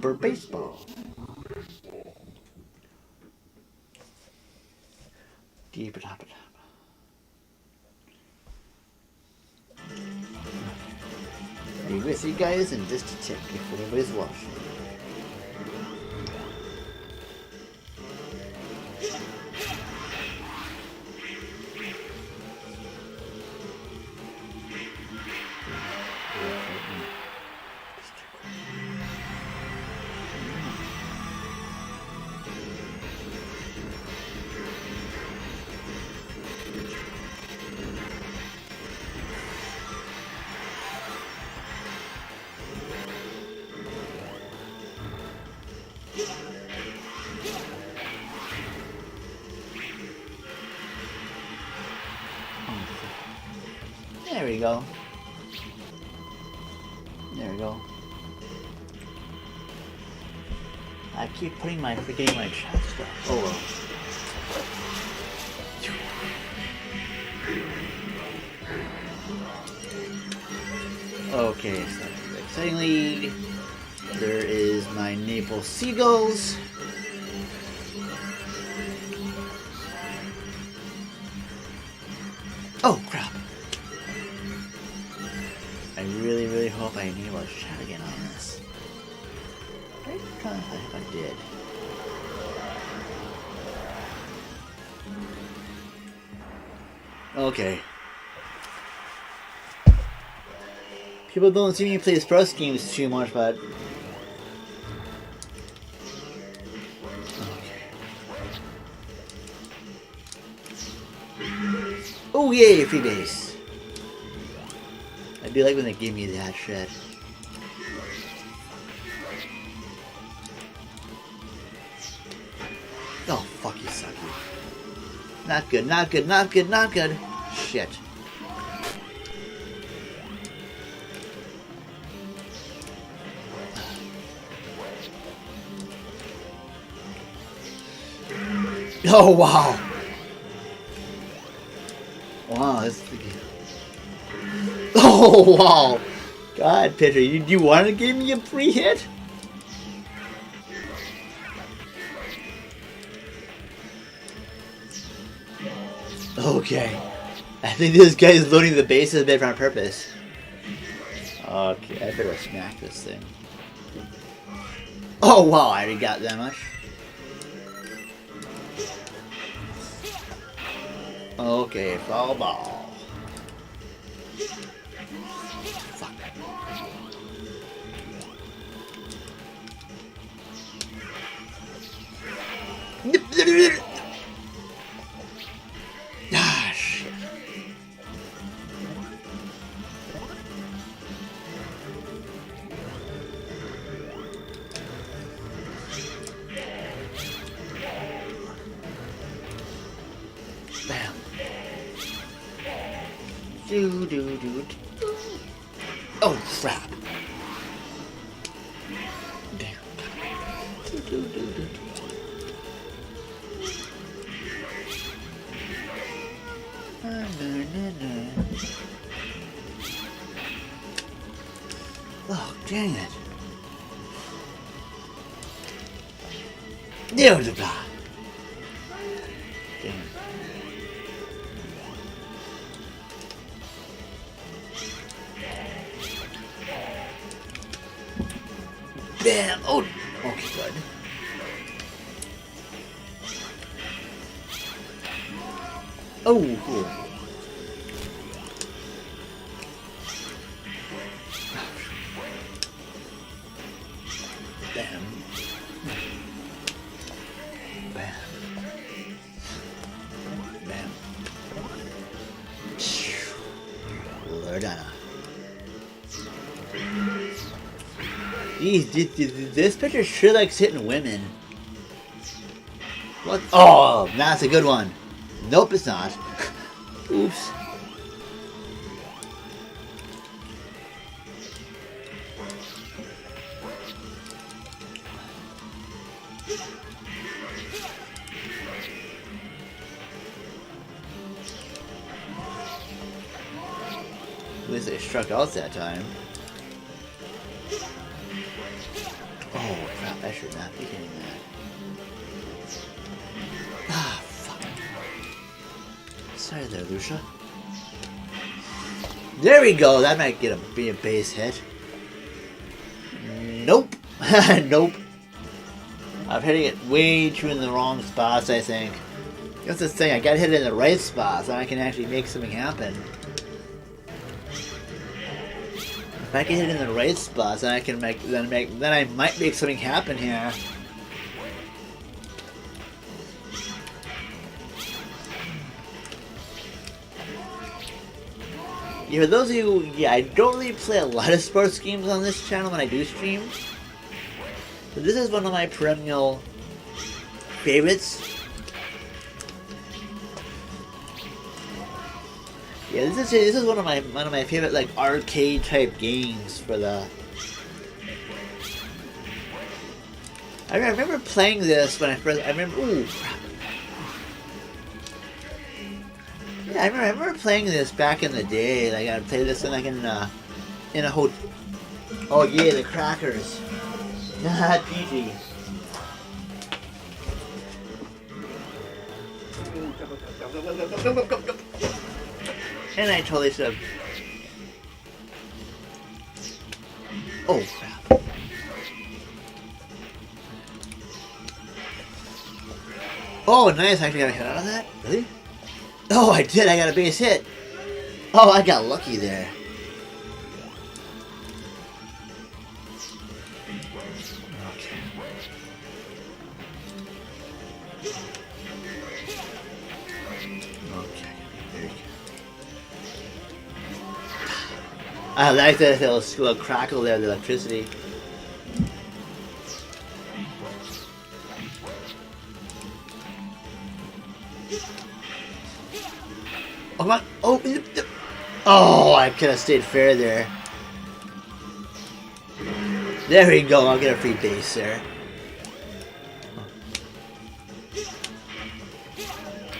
Super Baseball. Deep it up. Be with you guys in just a tick if anybody's watching. There we go. There we go. I keep forgetting my chat stuff. Oh well. Okay, so excitingly, there is my Naples Seagulls. Oh crap! I really hope I enable chat again on this. I'm trying to think if I did. Okay. People don't see me play sports games too much, but oh yay, free base. I do like when they give me that shit. Oh, fuck you, sucky. Not good, not good, not good, not good. Shit. Oh, wow. Wow, this is... Oh, wow. God, pitcher, you want to give me a free hit? Okay. I think this guy is loading the bases a bit on purpose. Okay, I better smack this thing. Oh, wow, I already got that much. Okay, foul ball. Fuck. Ah, shit. Bam. Do. Oh, crap. Damn. Do. Oh, dang it. There was a guy. Damn. Bam! Oh! Okay, good. Oh, cool. Bam. Bam. Bam. Loredana. Jeez, this pitcher sure likes hitting women. What? Oh, that's a good one. Nope, it's not. Oops. At least they struck out that time. Oh, should not be hitting that. Ah, fuck. Sorry there, Lucia. There we go. That might be a base hit. Nope. Nope. I'm hitting it way too in the wrong spots, I think. That's the thing. I gotta hit it in the right spots, so I can actually make something happen. If I can hit it in the right spots, then I can then I might make something happen here. Yeah, for those of you, I don't really play a lot of sports games on this channel when I do stream. But this is one of my perennial favorites. Yeah, this is one of my favorite like arcade type games for the. I remember playing this when I remember. Ooh, crap. Yeah, I remember playing this back in the day. Like I played this in a hotel. Oh yeah, the crackers. PG. And I totally should have. Oh crap. Oh nice, I actually got a hit out of that? Really? Oh I did, I got a base hit. Oh, I got lucky there. Okay. Okay, there you go. I like that little crackle there, the electricity. Oh, come on. Oh, I could have stayed fair there. There we go, I'll get a free base there.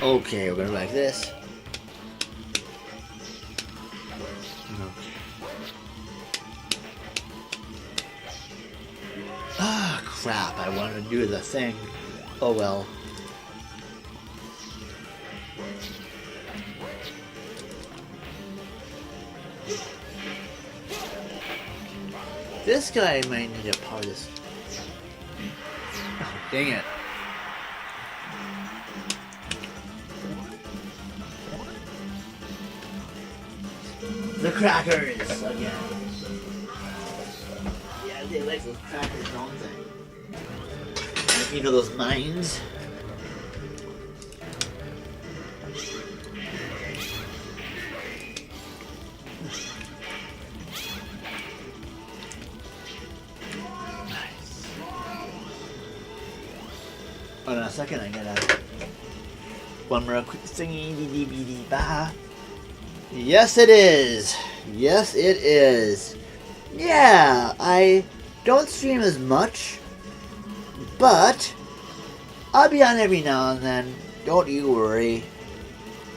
Okay, we're gonna go like this. Ah, crap, I wanted to do the thing. Oh well. This guy might need to power this. Oh, dang it. The crackers again. Yeah, they like those crackers, don't they? You know those mines? Hold on a second, I gotta one more quick thingy dee dee dee bah. Yes it is. Yes it is. Yeah, I don't stream as much, but I'll be on every now and then. Don't you worry.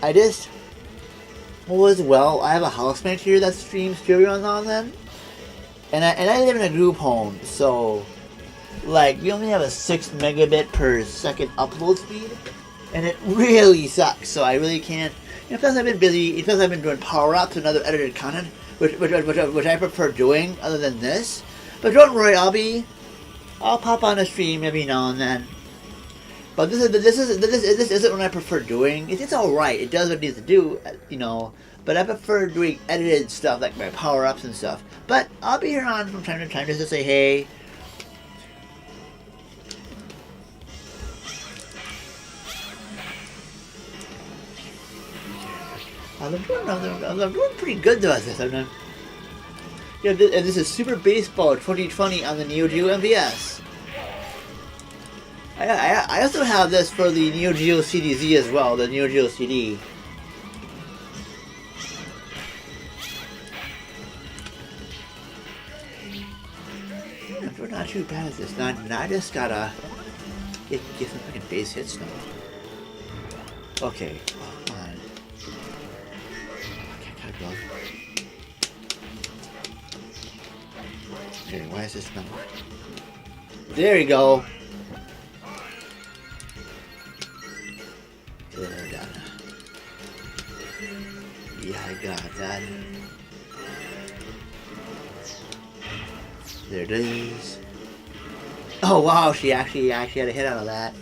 I just I have a housemate here that streams too every now and then. And I live in a group home, so like we only have a 6 megabit per second upload speed, and it really sucks. So I really can't. Plus I've been busy. Plus I've been doing power ups and other edited content, which I prefer doing other than this. But don't worry, I'll pop on a stream every now and then. But this isn't what I prefer doing. It's all right. It does what it needs to do, you know. But I prefer doing edited stuff like my power ups and stuff. But I'll be here on from time to time just to say hey. I'm doing pretty good though at this. Yeah, and this is Super Baseball 2020 on the Neo Geo MVS. I also have this for the Neo Geo CDZ as well, the Neo Geo CD. We're not too bad at this. Now I just gotta get some fucking base hits now. Okay. Okay, why is this not working? There you go. There, done. Yeah, I got that. There it is. Oh wow, she actually had a hit out of that.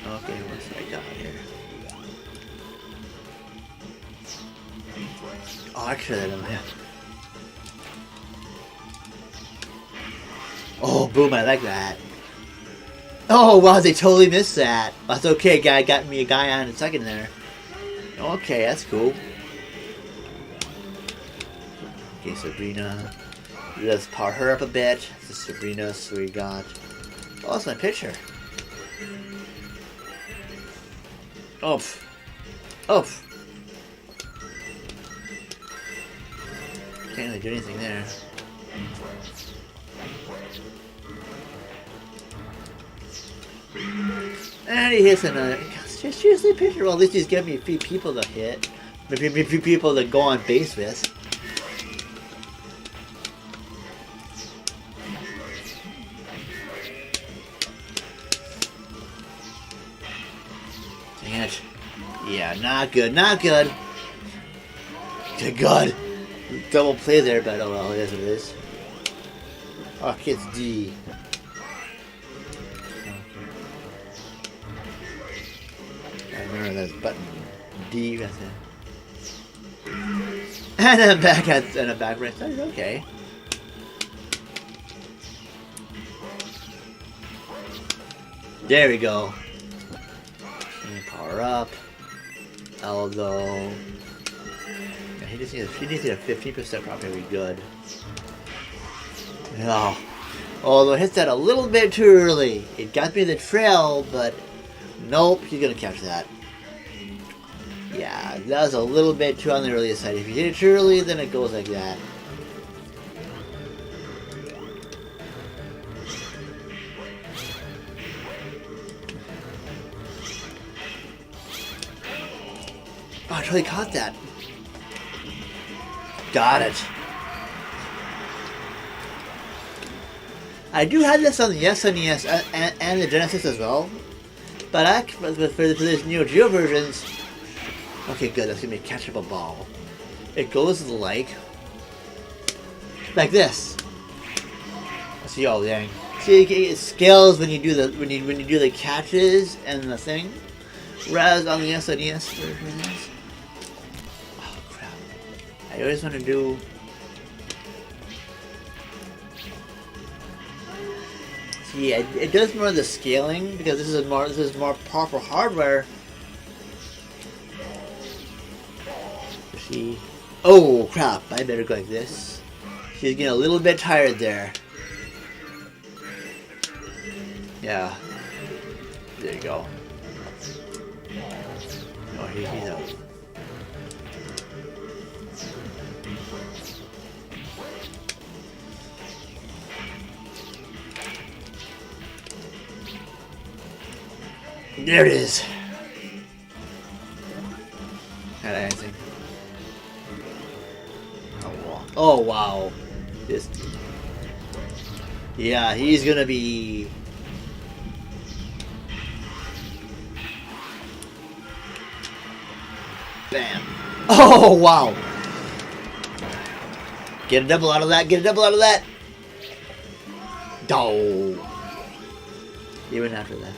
Okay, what's I got here? Oh, actually, I don't have. Oh, boom! I like that. Oh wow, they totally missed that. That's okay, guy. Got me a guy on a second there. Okay, that's cool. Okay, Sabrina. Let's power her up a bit. This is Sabrina, so we got. Oh, that's my picture. Oh. Oh. Can't really do anything there. And he hits another. Seriously, picture. Well, at least he's giving me a few people to hit. Maybe a few people to go on base with. Dang it. Yeah, not good, not good. Good God. Double play there, but oh well, it is what it is. Oh, it's D. I remember that button. D, that's it. And then back at and a back right side. Okay. There we go. And power up. Although he needs to get a 15% probably be good. No. Although it hits that a little bit too early. It got me the trail, but nope, he's gonna catch that. Yeah, that was a little bit too on the earlier side. If you hit it too early, then it goes like that. Oh, I totally caught that. Got it. I do have this on the SNES and the Genesis as well. But for this Neo Geo versions... Okay, good. That's going to be a catchable ball. It goes like this. See, oh dang. See, it scales when you do the catches and the thing. Whereas on the SNES versions... Oh crap. I always want to do... Yeah, it does more of the scaling because this is more proper hardware. See, oh crap! I better go like this. She's getting a little bit tired there. Yeah, there you go. Oh, he's out. There it is. Had anything? Oh wow. This. Yeah, he's gonna be. Bam. Oh wow. Get a double out of that. Get a double out of that. Oh. Even after that.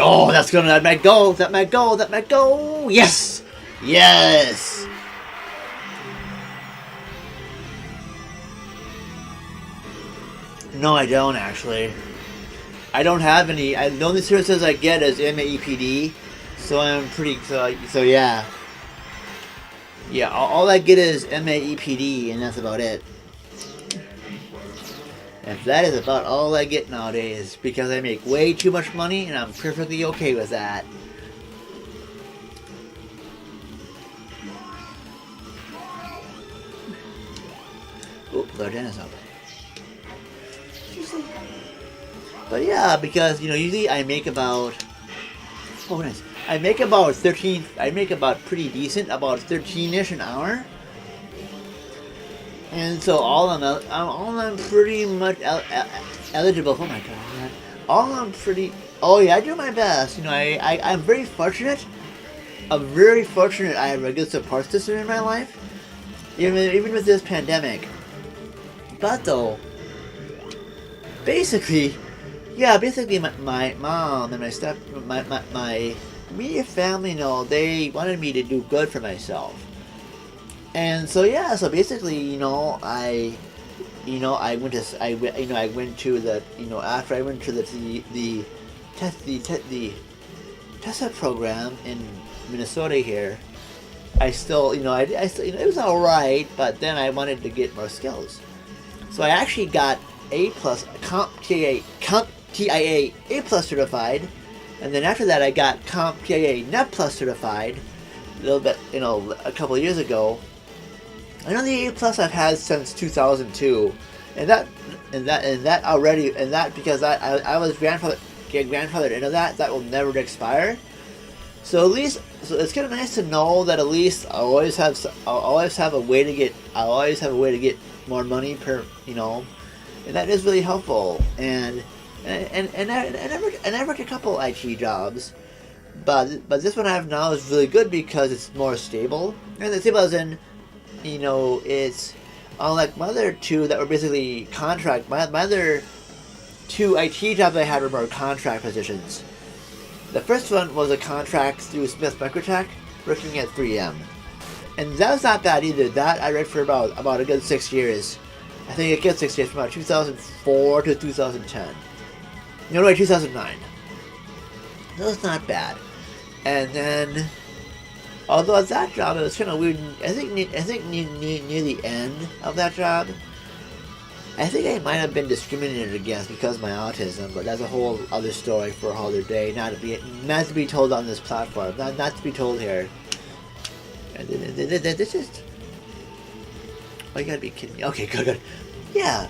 Oh, that's gonna, that might go, that might go, that might go. Yes! Yes! No, I don't actually. I don't have any. The only services I get is MAEPD, so I'm pretty. So yeah. Yeah, all I get is MAEPD, and that's about it. And that is about all I get nowadays, because I make way too much money, and I'm perfectly okay with that. Oop, for dinner something. But yeah, because usually I make about I make about 13. I make about pretty decent, about 13ish an hour. And so all I'm pretty much eligible. Oh my god, man. All I'm pretty. Oh yeah, I do my best. I'm very fortunate. I'm very fortunate. I have a good support system in my life, even with this pandemic. But though, basically my mom and my immediate family, they wanted me to do good for myself. And so yeah, so basically, I went to the after I went to the TESA program in Minnesota here. I still, I still, it was all right, but then I wanted to get more skills. So I actually got A plus TIA A plus certified, and then after that I got TIA Net Plus certified a little bit, a couple of years ago. I know the A plus I've had since 2002, and that because I was grandfathered into that will never expire. So it's kind of nice to know that at least I always have a way to get more money per, and that is really helpful. And I worked a couple IT jobs, but this one I have now is really good because it's more stable. And the stable as in, it's unlike my other two that were basically contract. My other two IT jobs I had were more contract positions. The first one was a contract through Smith Microtech, working at 3M. And that was not bad either. That I read for about a good 6 years. I think a good 6 years, from about 2004 to 2010. 2009. That was not bad. And then, although at that job it was kind of weird, I think near the end of that job, I think I might have been discriminated against because of my autism, but that's a whole other story for a whole other day, not to be told on this platform, not to be told here. And this is... Oh, you gotta be kidding me. Okay, good. Yeah.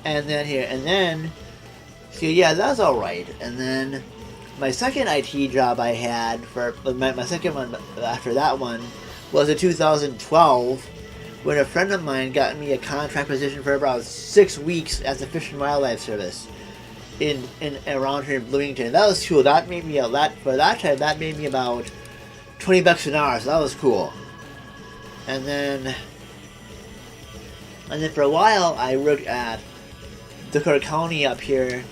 And then so yeah, that was alright. And then my second IT job I had for my second one after that one was in 2012, when a friend of mine got me a contract position for about 6 weeks at the Fish and Wildlife Service in around here in Bloomington. That was cool. That made me a lot for that time. That made me about $20 an hour, so that was cool. And then for a while I worked at Dakota County up here.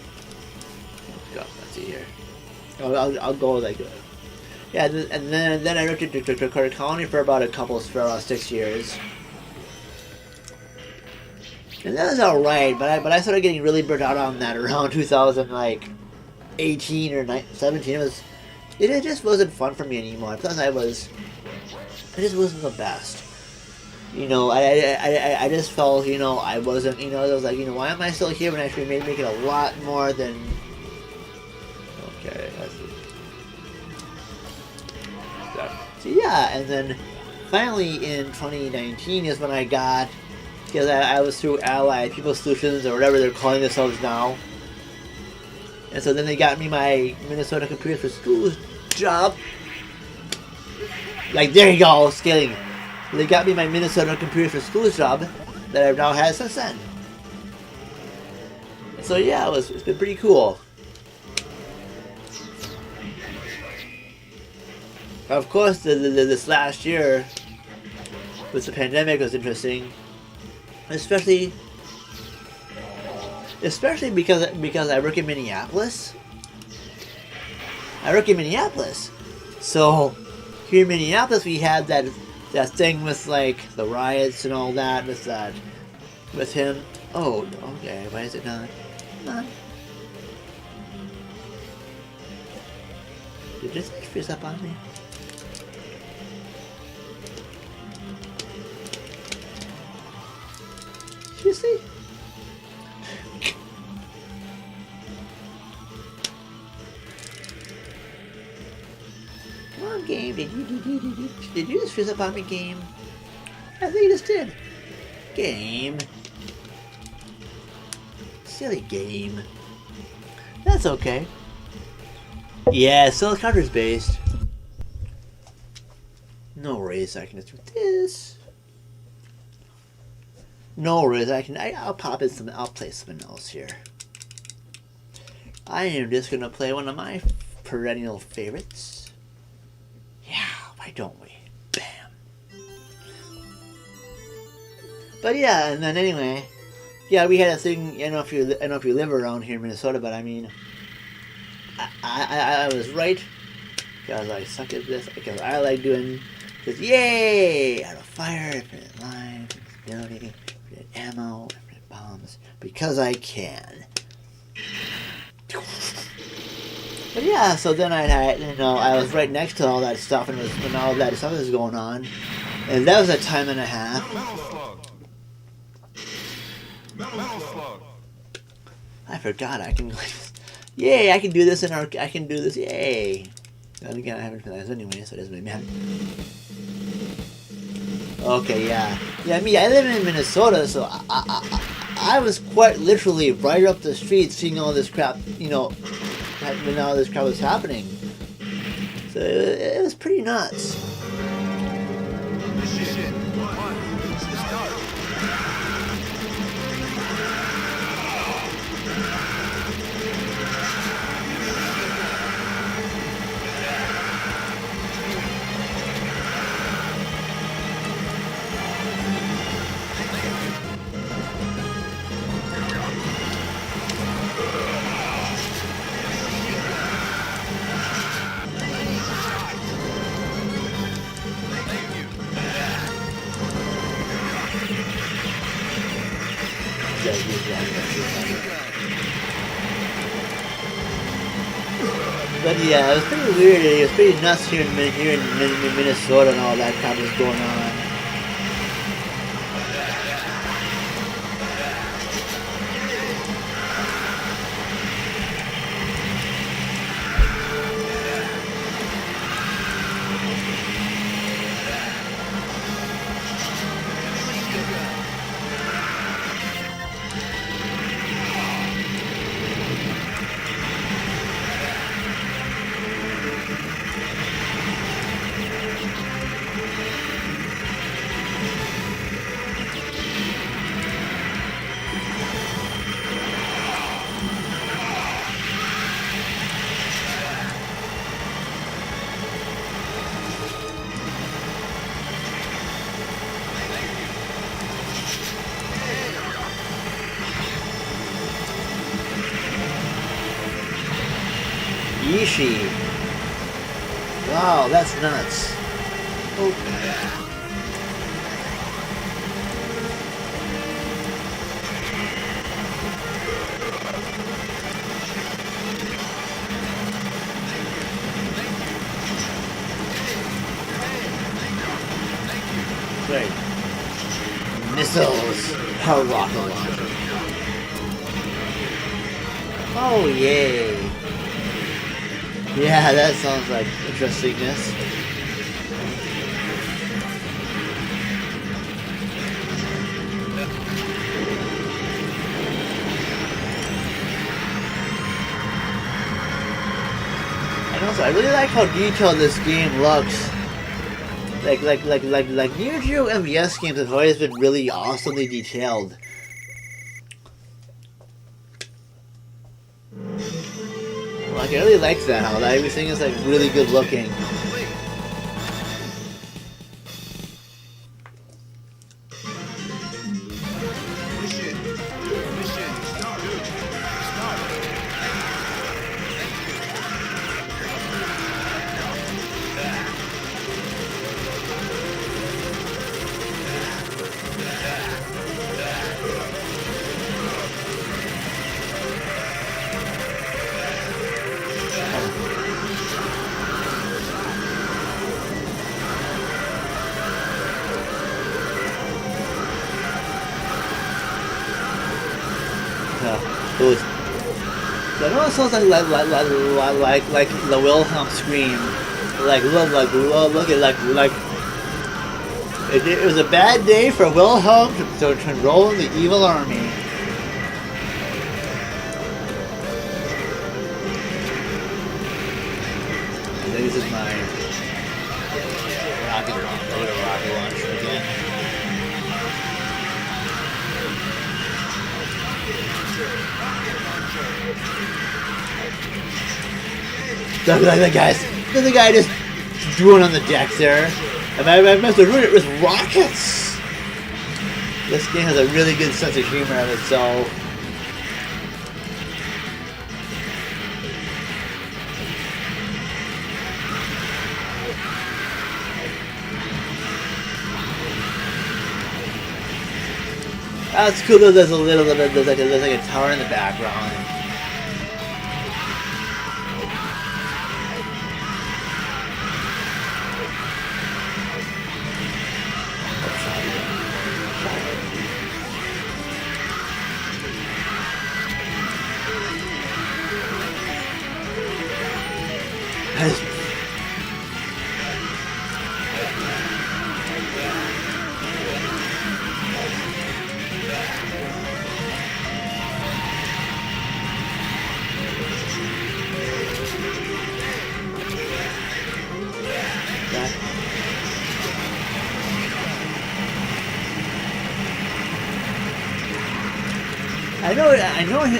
Let's see here. I'll go like yeah, and then I worked at Dakota County for about 6 years. And that was alright, but I started getting really burnt out on that around 2018 or 17. It just wasn't fun for me anymore. Plus it just wasn't the best. I just felt, I wasn't, I was like, why am I still here when I should be making a lot more than... Okay, that's it. So yeah, and then finally in 2019 is when I got... Because I was through Allied People Solutions, or whatever they're calling themselves now. And so then they got me my Minnesota Computers for Schools job. Like, there you go, scaling. They got me my Minnesota Computers for Schools job that I've now had since then. And so yeah, it's been pretty cool. Of course, this last year with the pandemic was interesting. Especially because I work in Minneapolis. So here in Minneapolis we had that thing with like the riots and all that with him. Oh, okay. Why is it not? Not. Did this freeze up on me? Seriously? Come on, game. Did you just freeze up on me, game? I think you just did. Game. Silly game. That's okay. Yeah, still cartridge based. No worries, I can just do this. No worries, I'll pop in some, I'll play something else here. I am just gonna play one of my perennial favorites. Yeah, why don't we? Bam. But yeah, and then anyway, yeah, we had a thing. I don't know if you live around here in Minnesota, but I mean, I was right because I suck at this because I like doing this. Yay! Out of fire, infinite line, ability, infinite ammo, infinite bombs because I can. But yeah, so then I had, I was right next to all that stuff, and when all that stuff was going on, and that was a time and a half. I forgot I can, yay! I can do this I can do this, yay! And again, I haven't finished anyway, so it doesn't really matter. Okay, yeah, me. I live in Minnesota, so I was quite literally right up the street, seeing all this crap, when all this crap was happening. So it was pretty nuts. But yeah, it was pretty weird. It was pretty nuts here in Minnesota and all that kind of was going on. Yeeshi. Wow, that's nuts. Oh. Great. Missiles. Power rocket launcher. Oh, yay. Yeah, that sounds like interestingness. And also, I really like how detailed this game looks. Like Geo MVS games have always been really awesomely detailed. Like, I really like that, how everything is like really good looking. So it almost sounds like the Wilhelm scream. Look at it was a bad day for Wilhelm to enroll in the evil army. rocket launcher. Look at a rocket launcher again. Look at that, guys. Look at the guy just doing on the deck there. And I must have ruined it with rockets. This game has a really good sense of humor of itself. That's cool though, there's a little bit, there's like a tower in the background.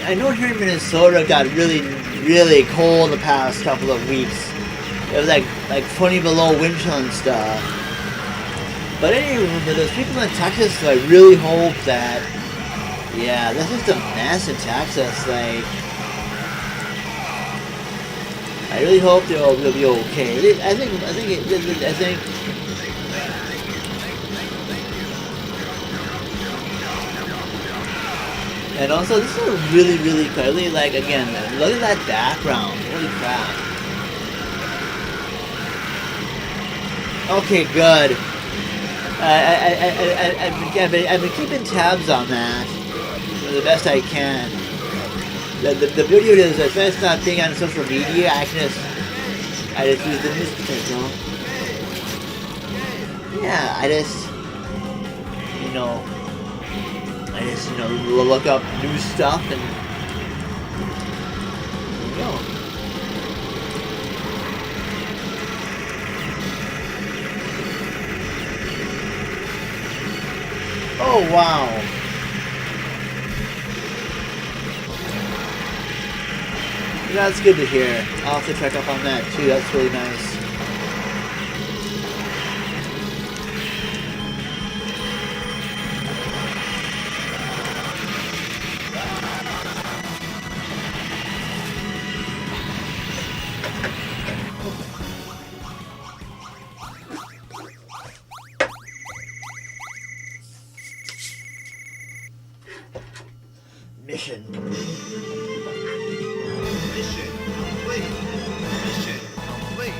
I know here in Minnesota got really cold the past couple of weeks. It was like 20 below wind chill and stuff. But anyway, for those people in Texas, so I really hope that, yeah, that's just a mess in Texas. Like, I really hope they'll be okay. I think. And also, this is really clearly, like, again, look at that background. Holy crap. Okay, good. I've been keeping tabs on that the best I can. The video is, if it's not being on social media, I just use the newspaper. Yeah, I just look up new stuff and there you go. Oh wow. That's good to hear. I'll have to check up on that too. That's really nice. Mission complete. Mission complete. Mission complete.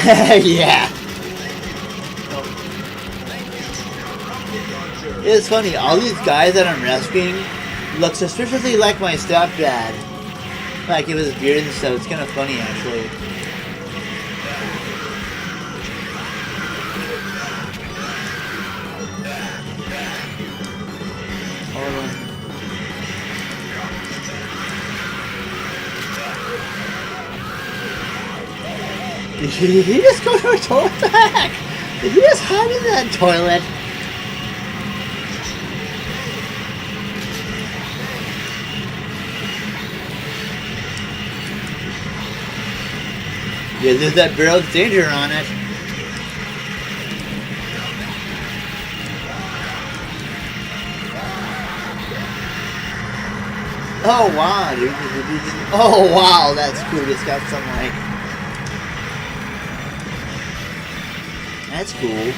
Yeah. It's funny, all these guys that I'm rescuing look suspiciously like my stepdad. Like it was beard and stuff. It's kind of funny actually. Hold on. Did he just go to a toilet? What the heck? Did he just hide in that toilet? Yeah, there's that barrel of danger on it. Oh wow, dude. Oh wow, that's cool. It's got some like... That's cool.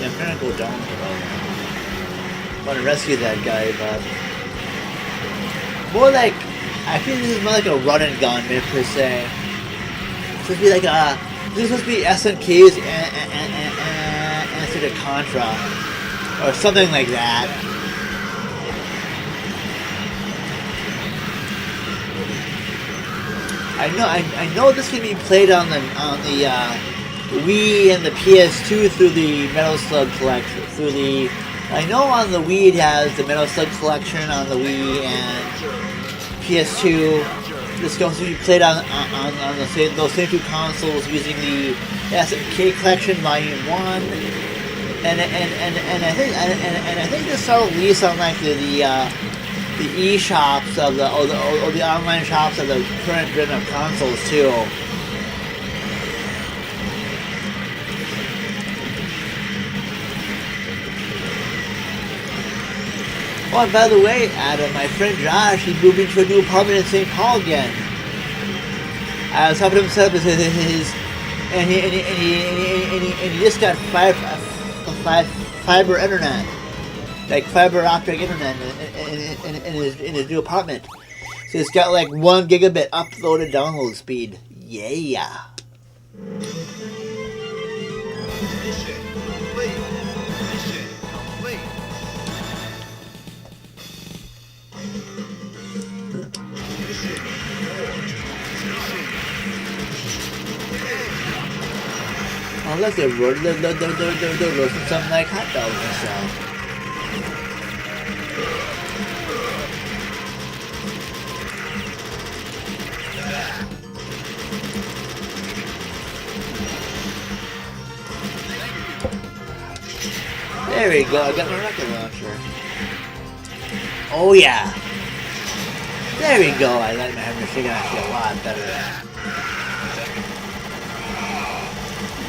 I'm trying to go down to I want to rescue that guy, but more like I think this is more like a run and gun per se. It's supposed to be like a this is supposed to be SNK's answer to Contra or something like that. I know this can be played on the Wii and the PS2 through the Metal Slug collection. I know on the Wii it has the Metal Slug collection on the Wii and PS2. This can also be played on those same two consoles using the SNK collection Volume 1. And I think this saw release on like the e-shops of the online shops of the current gen of consoles too. Oh, and by the way, Adam, my friend Josh, he's moving to a new apartment in St. Paul again. I was helping him set up his and he just got fiber internet, like fiber optic internet in his new apartment. So it's got like 1 gigabit upload and download speed. Yeah. Unless they're roasting something like hot dogs and stuff. There we go, I got my rocket launcher. Oh yeah. There we go, I like my machine actually a lot better.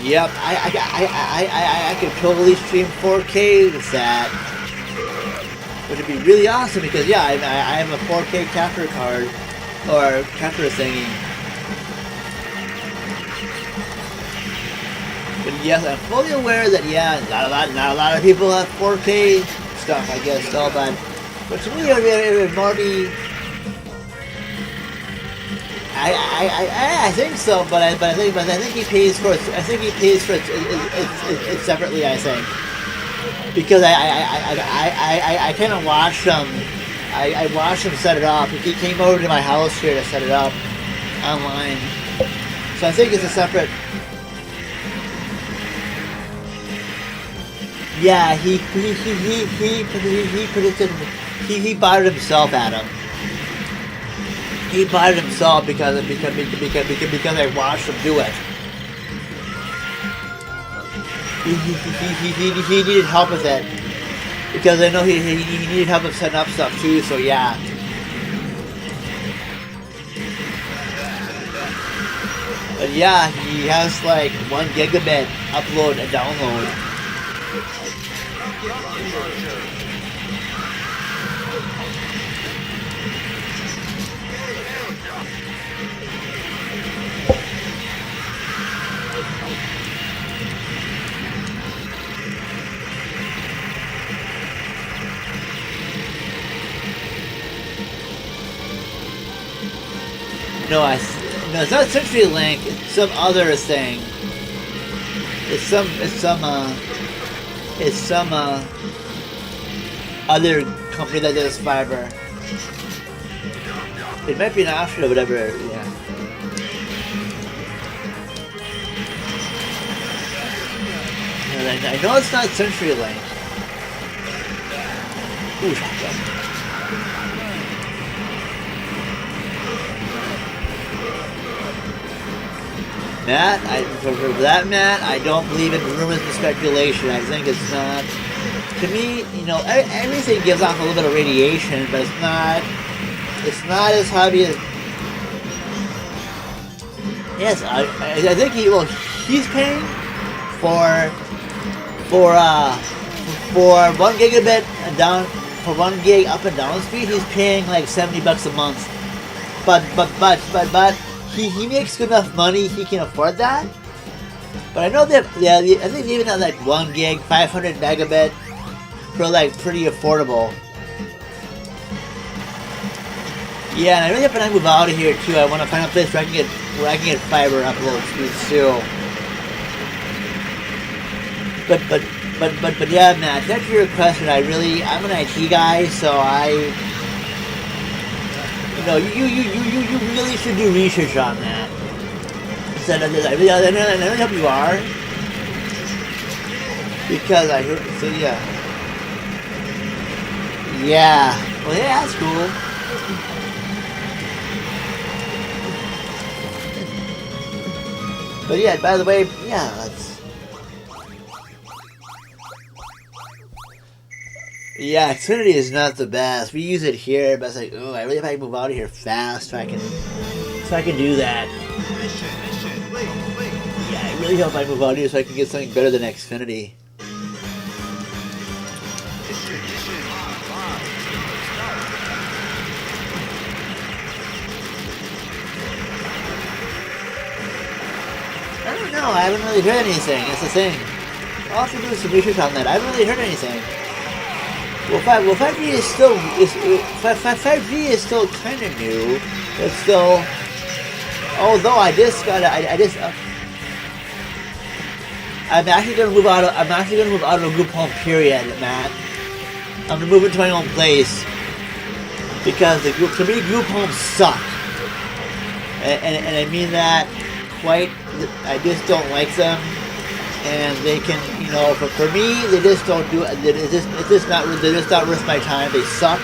Yep, I could totally stream 4K with that, which would be really awesome because yeah, I have a 4K capture card or capture thingy. But yes, I'm fully aware that yeah, not a lot of people have 4K stuff, I guess, so but to me it would more be. I think so, but I think he pays for it. I think he pays for it separately. I think because I kind of watched him. I watched him set it up. He came over to my house here to set it up online. So I think it's a separate. Yeah, he bought it himself, Adam. He bought it himself because I watched him do it. He needed help with it because I know he needed help with setting up stuff too. So yeah. But yeah, he has like 1 gigabit upload and download. No, it's not CenturyLink. It's some other thing. It's some other company that does fiber. It might be an option or whatever. Yeah. And I know it's not CenturyLink. Ooh, shotgun. Matt, for that, Matt, I don't believe in rumors and speculation. I think it's not. To me, you know, everything gives off a little bit of radiation, but it's not as heavy as. Yes, I think he's paying for 1 gigabit and down, for 1 gig up and down speed. He's paying like $70 a month. But. He makes good enough money, he can afford that. But I know that, yeah, I think even at like 1 gig, 500 megabit, for like pretty affordable. Yeah, and I really hope when I move out of here too, I want to find a place where I can get fiber upload speeds too. But yeah, Matt, that's your question. I'm an IT guy, so no, you really should do research on that. Instead of this, I really hope you are. Because I heard, so yeah. Yeah, well yeah, that's cool. But yeah, by the way, yeah, that's... Yeah, Xfinity is not the best. We use it here, but it's like, oh, I really hope I can move out of here fast so I can do that. Yeah, I really hope I move out of here so I can get something better than Xfinity. I don't know. I haven't really heard anything. That's the thing. I'll have to do some research on that. I haven't really heard anything. Well, 5G is still 5G is still kind of new. It's still, although I'm actually gonna move out of a group home. Period, Matt. I'm gonna move into my own place because to me group homes suck, and I mean that quite. I just don't like them. And they can, you know, for me, they just don't do it. They're just not worth my time. They suck,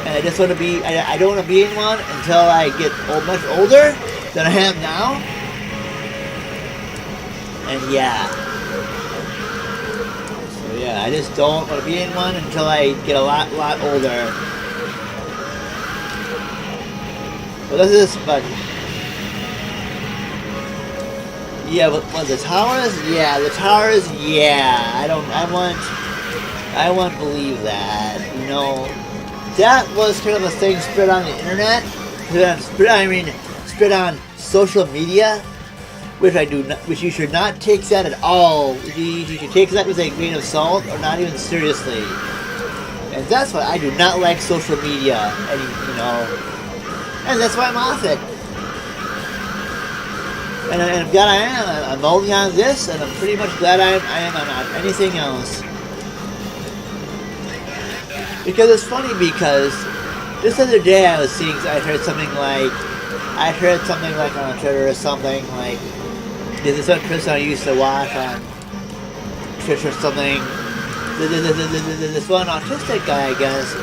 and I just want to be. I don't want to be in one until I get much older than I am now. And yeah, so yeah, I just don't want to be in one until I get a lot older. But yeah, but the towers? Yeah, the towers, yeah. I won't believe that. You know, that was kind of a thing spread on the internet. Spread on social media, which you should not take that at all. You should take that with a grain of salt or not even seriously. And that's why I do not like social media, and you know, and that's why I'm off it. And I'm glad I am. I'm only on this, and I'm pretty much glad I am on anything else. Because it's funny because this other day I heard something like on Twitter or something like, there's this one person I used to watch on Twitch or something, this one autistic guy, I guess,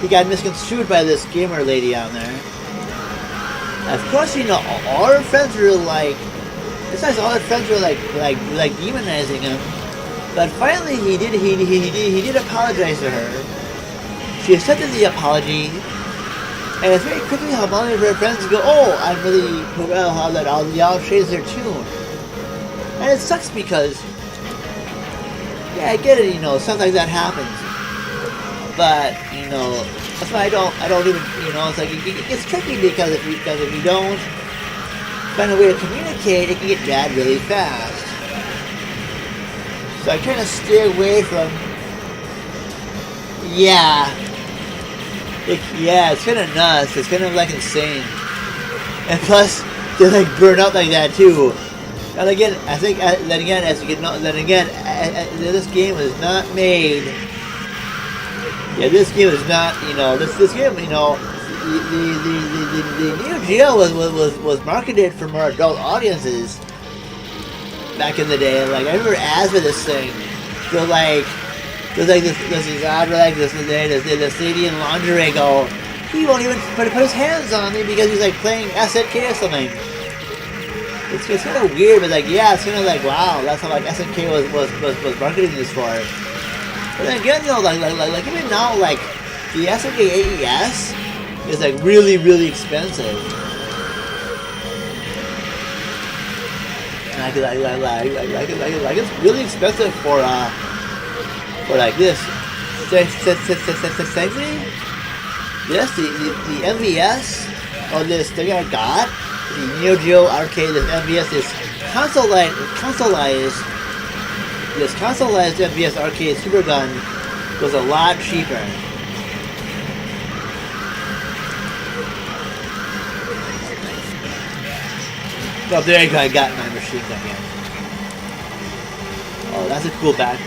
he got misconstrued by this gamer lady out there. Of course, you know, all her friends were like, besides all her friends were like demonizing him. But finally, he did apologize to her. She accepted the apology, and it's very quickly how many of her friends go, "Oh, I'm really well how that y'all changed their tune." And it sucks because, yeah, I get it, you know, stuff like that happens. But you know, that's why I don't even, you know, it's like it's tricky because if you don't find a way to communicate, it can get bad really fast. So I kind of stay away from. Yeah. It's kind of nuts. It's kind of like insane. And plus, they like burn out like that too. And again, I think then again, as you can know, this game was not made. Yeah, this game is not. You know, this game. You know, the new Geo was marketed for more adult audiences. Back in the day, like I remember ads for this thing. So like, there's like this ad for like this lady in lingerie go, he won't even put his hands on me because he's like playing SNK or something. It's kind of weird, but like yeah, it's kind of like wow, that's how like SNK was marketing this for. But then again, though, like even now, like the SNK AES is like really expensive. Like it's really expensive for like this. Thankfully, yes, the MVS or this thing I got, the Neo Geo Arcade, this MVS, this consoleized MVS Arcade Super Gun was a lot cheaper. Oh, there you go, I got my machine gun here. Oh, that's a cool bag.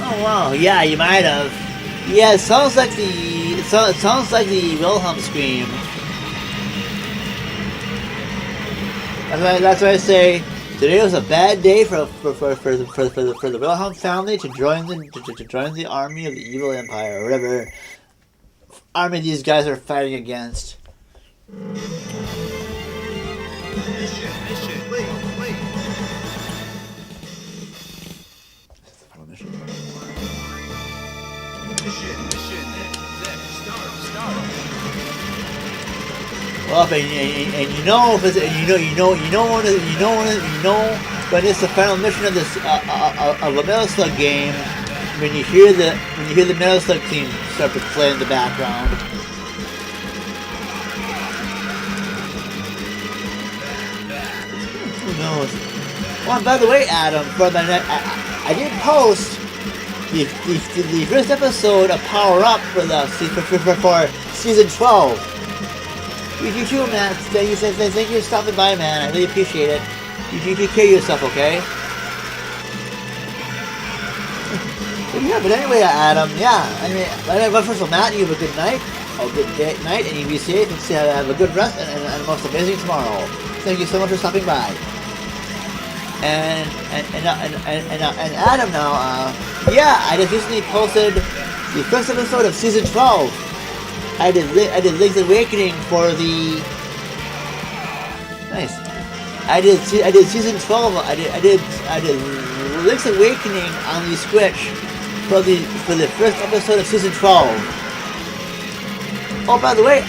Oh wow, yeah, you might have. Yeah, it sounds like the Wilhelm scream. That's why I say today was a bad day for the Wilhelm family to join the army of the evil empire or whatever army these guys are fighting against. Well, and you know if it's, when it's the final mission of this of a Metal Slug game, when you hear the Metal Slug theme start to play in the background. Who knows? Well, and by the way, Adam, for the I did post the first episode of Power Up for season 12. You too, Matt. Thank you for stopping by, man. I really appreciate it. You take care of yourself, okay? Yeah, but anyway, Adam, yeah. I mean, first of all, Matt, you have a good night, night, and you be safe, and have a good rest, and a most amazing tomorrow. Thank you so much for stopping by. And Adam, now, yeah, I just recently posted the first episode of season 12. I did Link's Awakening for the nice. I did season 12. I did Link's Awakening on the Switch for the first episode of season 12. Oh, by the way,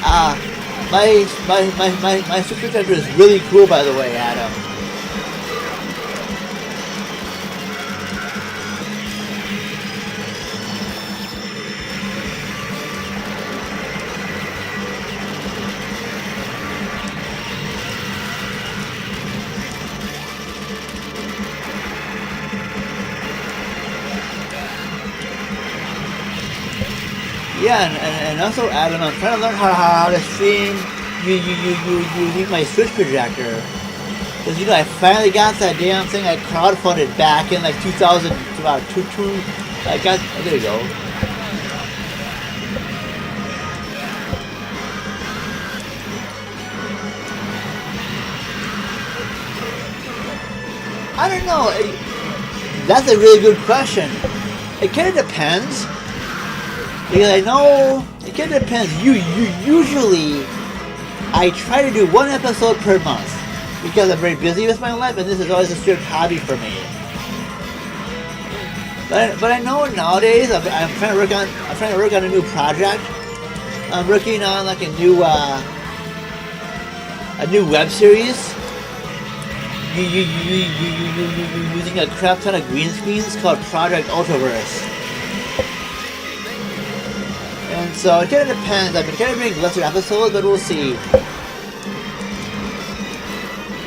my Switch character is really cool. By the way, Adam. Yeah, and also Adam, I'm trying to learn how to stream using my Switch projector. Because I finally got that damn thing I crowdfunded back in like 2000, about two. I got. Oh, there you go. I don't know. That's a really good question. It kind of depends. Because I know it kind of depends. Usually I try to do one episode per month because I'm very busy with my life, and this is always a strict hobby for me. But I know nowadays I'm trying to work on a new project. I'm working on like a new web series. Using a crap ton of green screens called Project Ultraverse. And so it kind of depends. I've been kind of doing lesser episodes, but we'll see.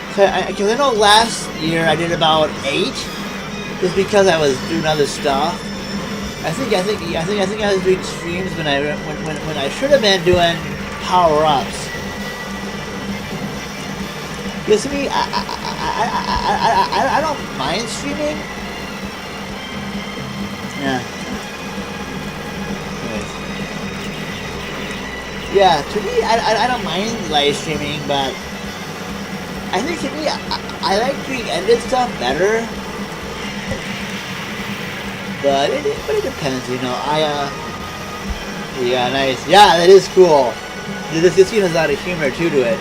Because I know last year I did about 8, just because I was doing other stuff. I think I was doing streams when I should have been doing power-ups. Because to me, I don't mind streaming. Yeah. Anyways. Yeah, to me, I don't mind live streaming, but I think to me, I like doing edited stuff better. But it depends, yeah, nice. Yeah, that is cool. This scene has a lot of humor too to it.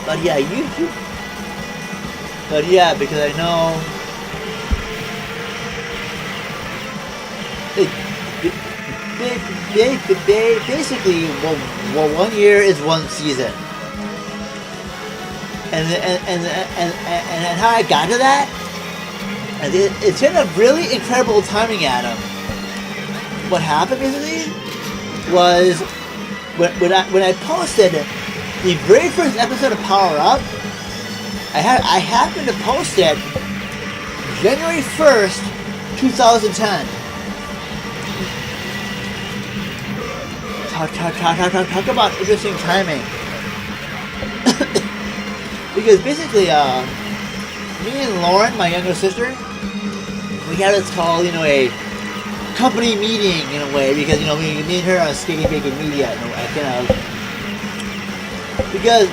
But yeah, YouTube. But yeah, because I know. Basically, well, 1 year is 1 season, and how I got to that, and it's been a really incredible timing, Adam. What happened basically was when I posted the very first episode of Power Up, I happened to post it January 1st, 2010. Talk about interesting timing. Because basically, me and Lauren, my younger sister, we had what's called, a company meeting in a way, because, me and her are Skating Bacon Media, because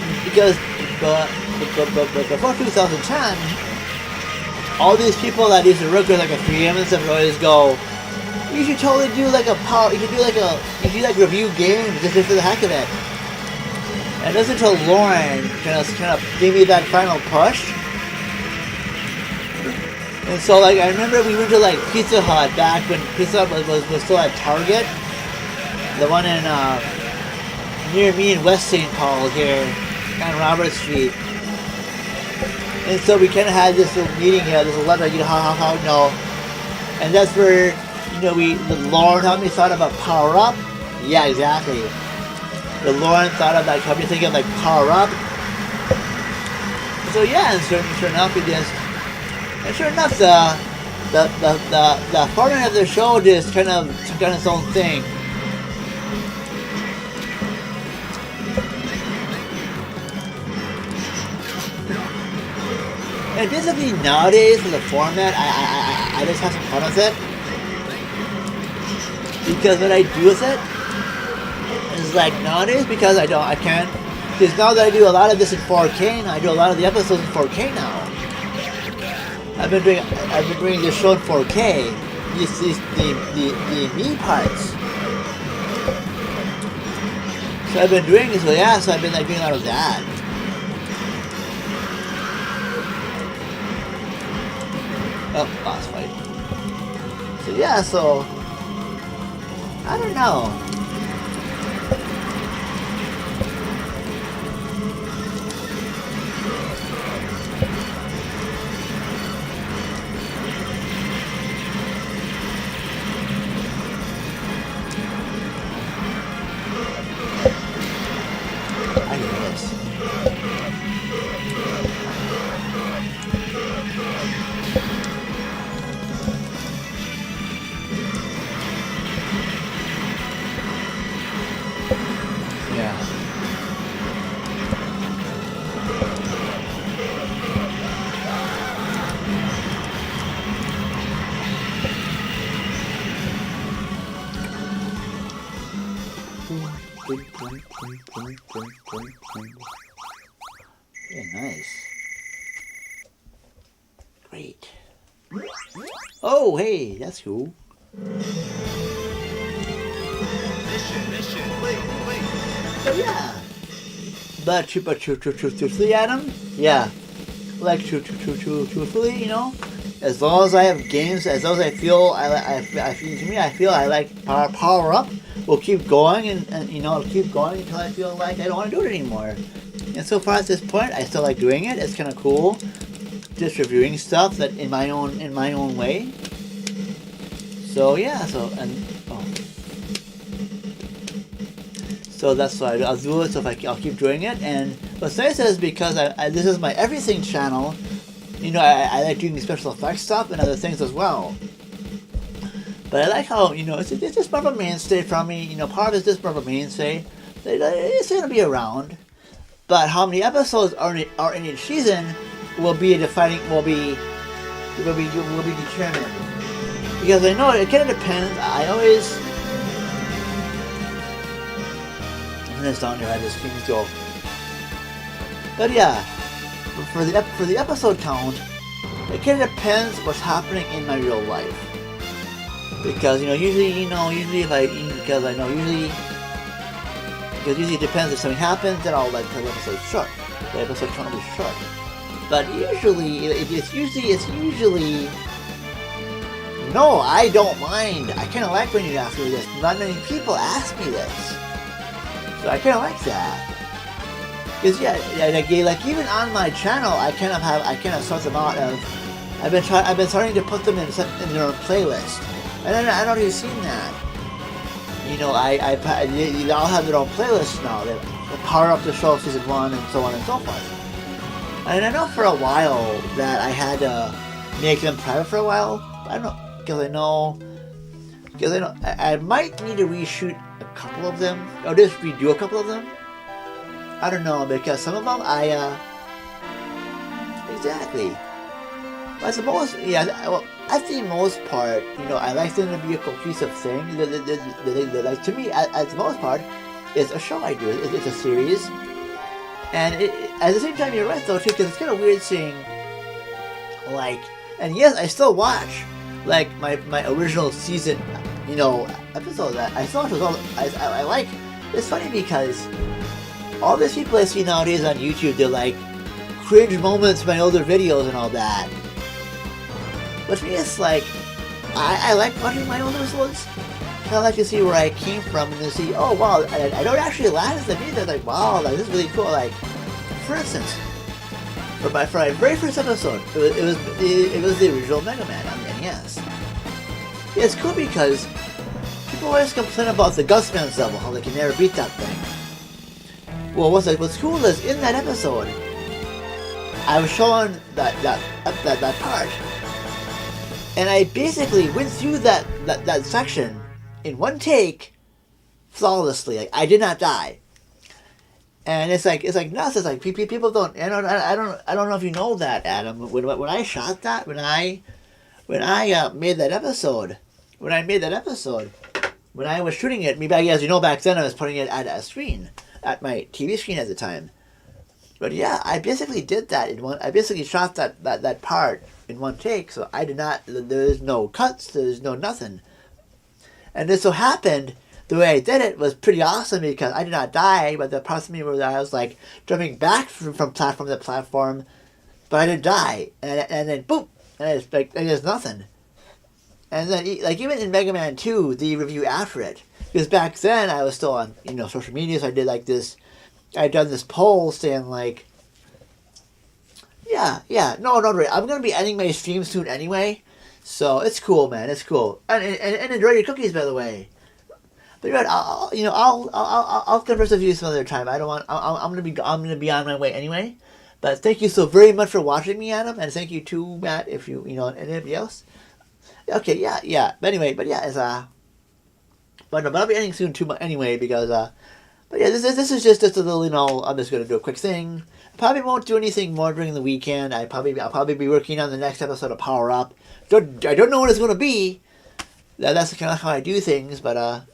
before 2010, all these people that used to work with like a 3M and stuff would always go, you should totally do like a power. You should do review games just for the heck of it. And just until Lauren kind of gave me that final push. And so like I remember we went to like Pizza Hut back when Pizza Hut was still at Target, the one in near me in West St. Paul here on Robert Street. And so we kind of had this little meeting here, this 11, and that's where. The Lauren helped me thought about Power Up. Yeah, exactly. The Lauren thought of that, helped me think of like Power Up. So yeah, and sure enough, we just, and sure enough, the format of the show just kind of took on its own thing. And basically nowadays for the format, I just have some fun with it. Because what I do with it is like nowadays, because I can't, because now that I do a lot of this in 4K, now I do a lot of the episodes in 4K now. I've been doing this show in 4K, the me parts. So I've been doing this, so I've been like doing a lot of that. Oh, boss fight. So yeah, so I don't know. Okay, nice. Great. Oh, hey, that's cool. Mission, wait. But yeah. But truthfully, Adam, yeah. Like truthfully, you know, as long as I have games, as long as I feel I feel I like power up, we'll keep going and you know, I'll keep going until I feel like I don't want to do it anymore. And so far at this point, I still like doing it. It's kind of cool, just reviewing stuff that in my own way. So yeah, so that's why I'll do it. So if I'll keep doing it, and what's nice is because this is my everything channel. You know, I like doing special effects stuff and other things as well. But I like how, you know, it's just more of a mainstay for me. You know, part of it's just more of a mainstay. It's going to be around. But how many episodes are in each season will be will be determined. Because I know it kind of depends. I always this down here, I just keep go. But yeah, for the episode count, it kind of depends what's happening in my real life. Because usually it depends if something happens, then I'll let the episode short. The episode count will be short. But usually, it's usually. No, I don't mind. I kind of like when you ask me this. Not many people ask me this. So I kind of like that. Because like even on my channel, I kind of sort them out of. I've been starting to put them in their own playlist, and I don't know if you've seen that. You know, they all have their own playlists now. They Power Up the Show Season 1 and so on and so forth. And I know for a while that I had to make them private for a while. I don't know because I know I might need to reshoot a couple of them, or just redo a couple of them. I don't know, because some of them exactly. At the most, well, at the most part, I like them to be a cohesive thing. Like to me, at the most part, it's a show I do. It's a series, and at the same time, you're right though too, because it's kind of weird seeing, like, and yes, I still watch, like my original season, episode that I thought was all I like. It's funny because all these people I see nowadays on YouTube, they're like cringe moments from my older videos and all that. But to me, it's like I like watching my older ones. I like to see where I came from and to see, oh wow, I don't actually laugh at them either. Like, wow, like, this is really cool. Like, for instance, for my very first episode, it was the original Mega Man on the NES. Yeah, it's cool because people always complain about the Gusman's level, how they can never beat that thing. Well, what's cool is in that episode, I was showing that part, and I basically went through that section in one take flawlessly. Like, I did not die. And it's like nuts. It's like people don't. I don't know if you know that, Adam. When I shot that, when I made that episode, when I was shooting it, maybe as you know, back then I was putting it at a screen, at my TV screen at the time. But yeah, I basically did that in one. I basically shot that part in one take. So I did not. There's no cuts. There's no nothing. And it so happened the way I did it was pretty awesome because I did not die. But the parts of me where I was like jumping back from platform to platform, but I didn't die. And then boom, and it's like there's nothing. And then like even in Mega Man 2, the review after it, because back then I was still on social media, so I did like this. I'd done this poll saying like, no, worry. I'm gonna be ending my stream soon anyway, so it's cool, man. It's cool. And enjoy your cookies, by the way. But you're right. I'll converse with you some other time. I don't want. I'm gonna be on my way anyway. But thank you so very much for watching me, Adam, and thank you too, Matt. If you and anybody else. Okay, yeah. But anyway, it's but I'll be ending soon too anyway because But yeah, this is just a little, I'm just going to do a quick thing. I probably won't do anything more during the weekend. I'll probably be working on the next episode of Power Up. I don't know what it's going to be. That's kind of how I do things, but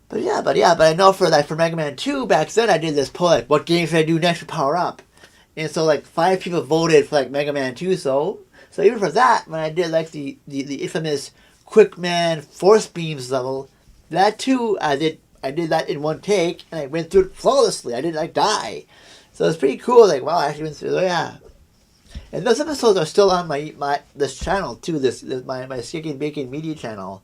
But I know for Mega Man 2 back then I did this poll like what game should I do next to power up, and so like 5 people voted for like Mega Man 2. So even for that, when I did like the infamous Quick Man Force Beams level, that too I did that in one take and I went through it flawlessly. I didn't like die, so it's pretty cool. Like wow, I actually went through. Oh, yeah. And those episodes are still on my this channel too. This my Sticking Bacon Media channel.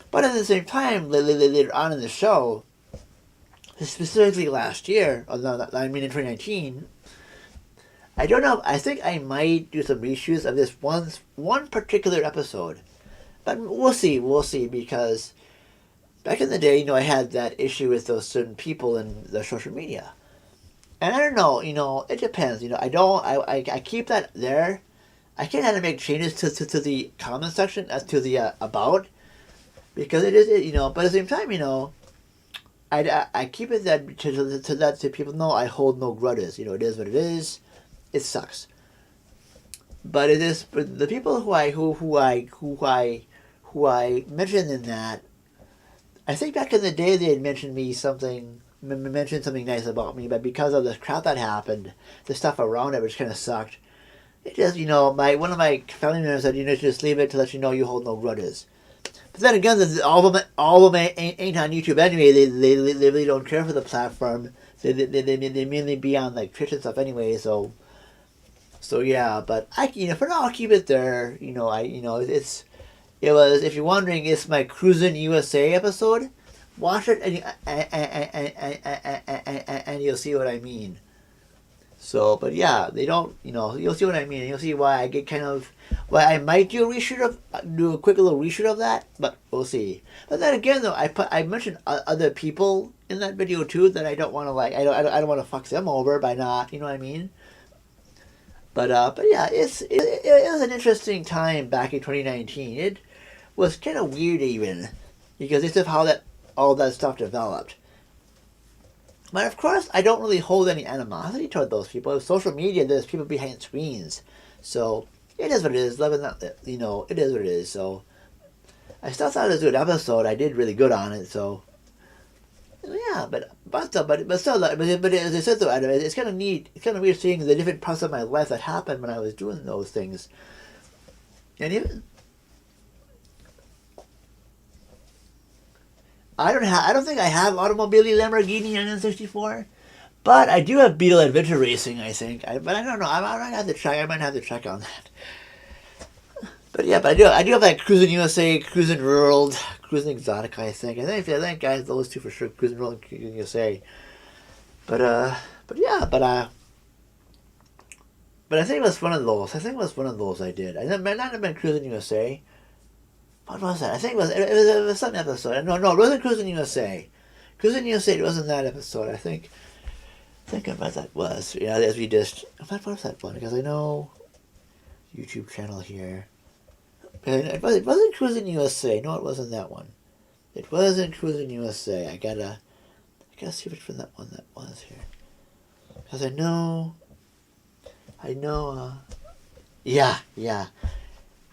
But at the same time, later on in the show, specifically last year, I mean in 2019, I don't know. I think I might do some reshoots of this one particular episode, but we'll see because back in the day, I had that issue with those certain people in the social media. And I don't know, it depends. I keep that there. I can't have to make changes to the comment section as to the about, because it is, but at the same time, I keep it that to people know I hold no grudges. It is what it is. It sucks. But it is the people who I mentioned in that. I think back in the day they had mentioned something nice about me, but because of the crap that happened, the stuff around it, which kind of sucked, it just, one of my family members said, just leave it to let you know you hold no grudges. But then again, all of them ain't on YouTube anyway. They really don't care for the platform. They mainly be on like Twitch and stuff anyway. So yeah. But for now I'll keep it there. It was, if you're wondering, it's my Cruisin' USA episode. Watch it and you'll see what I mean. So, but yeah, they don't, you'll see what I mean. You'll see why I get why I might do a quick little reshoot of that, but we'll see. But then again, though, I mentioned other people in that video too that I don't want to I don't want to fuck them over by not, you know what I mean? But yeah, it was an interesting time back in 2019. It was kind of weird even, because it's of how all that stuff developed. But of course, I don't really hold any animosity toward those people. With social media, there's people behind screens. So, it is what it is. It is what it is. So, I still thought it was a good episode. I did really good on it. So, yeah. But as I said, though, it's kind of neat. It's kind of weird seeing the different parts of my life that happened when I was doing those things. And even... I don't think I have Automobile Lamborghini on N64, but I do have Beetle Adventure Racing, I think. But I don't know. I might have to check. I might have to check on that. But yeah, I do have like Cruisin' USA, Cruisin' World, Cruisin' Exotica, I think. I think guys, those two for sure, Cruisin' World and Cruisin' USA. But I think it was one of those. I did. It might not have been Cruisin' USA. What was that? I think it was some episode. No, it wasn't Cruisin' USA. Cruisin' USA, it wasn't that episode. I think what that was. As we just... What was that one? Because I know... YouTube channel here. It wasn't Cruisin' USA. No, it wasn't that one. It wasn't Cruisin' USA. I gotta see which one that was here. Because I know... Yeah.